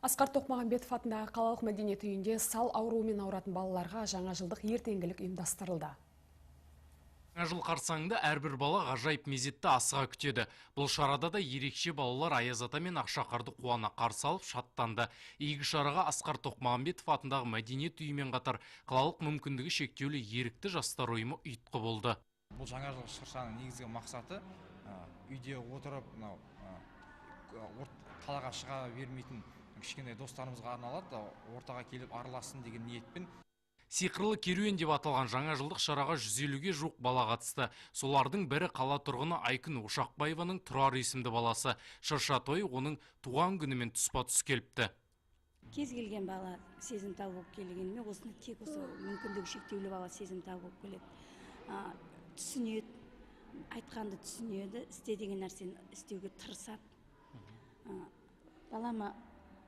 Асқар Тоқмағамбетов атындағы қалалық мәдениет үйінде сал ауруымен ауыратын балаларға жаңа жылдық ертеңгілік ұйымдастырылды. Жаңа жыл қарсаңында әрбір бала ғажайып мезетті асыға күтеді. Бұл шарада да ерекше балалар Аяз ата мен Ақшақарды қуана қарсы алып шаттанды. Игі шараға Асқар Тоқмағамбетов атындағы мәдениет үйімен қатар қалалық мүмкіндігі шектеулі ерікті жастар ұйымы ұйытқы болды. Бұл жаңа жыл шыршаның негізгі мақсаты үйде отырып, қалаға шыға бермейтін кішкене достарымызға арналады, ортаға келіп араласын деген ниетпен. Сиқырлы керуен деп аталған жаңа жылдық шараға 150-ге жуық бала қатысты. Солардың бірі қала тұрғыны Айкүн Ошақбаеваның Тұрар есімді баласы. Шырша тойы оның туған күнімен тұспа-тұс келіпті. Кез келген бала сезімтал болып келгенімен, осыны тек осы мүмкіндігі шектеулі бала сезімтал болып келеді. Түсінеді, айтқанды түсінеді, істе деген нәрсені істеуге тырысады. Балама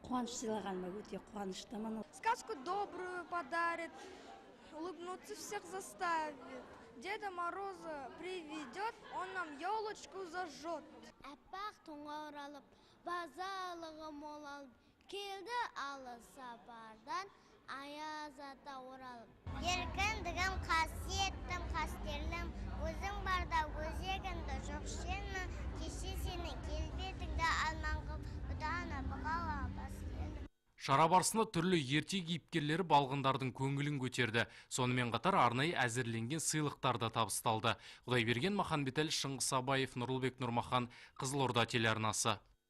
қуаныш сыйлағаныма өте қуаныштымын. Сказку добрую подарит, улыбнуться всех заставит. Деда Мороза приведет, он нам елочку зажжет. Аппақ тоңға оралып, базалығы мол алып, келді алыс сапардан, Аяз ата оралып. Еркіндігім, қасиеттім, қастерлім, өзің барда өзегіңді жоқ шені, кеше сені келбетіңді алманғып, бұдана бұғала басылды. Шара барысында түрлі ерте кейіпкерлері балғындардың көңілін көтерді. Сонымен қатар арнайы әзірленген сыйлықтар да табысталды. Құдайберген Маханбетәлі, Шыңғыс Абаев, Нұрлыбек Нұрмахан, Қызылорда телеарнасы.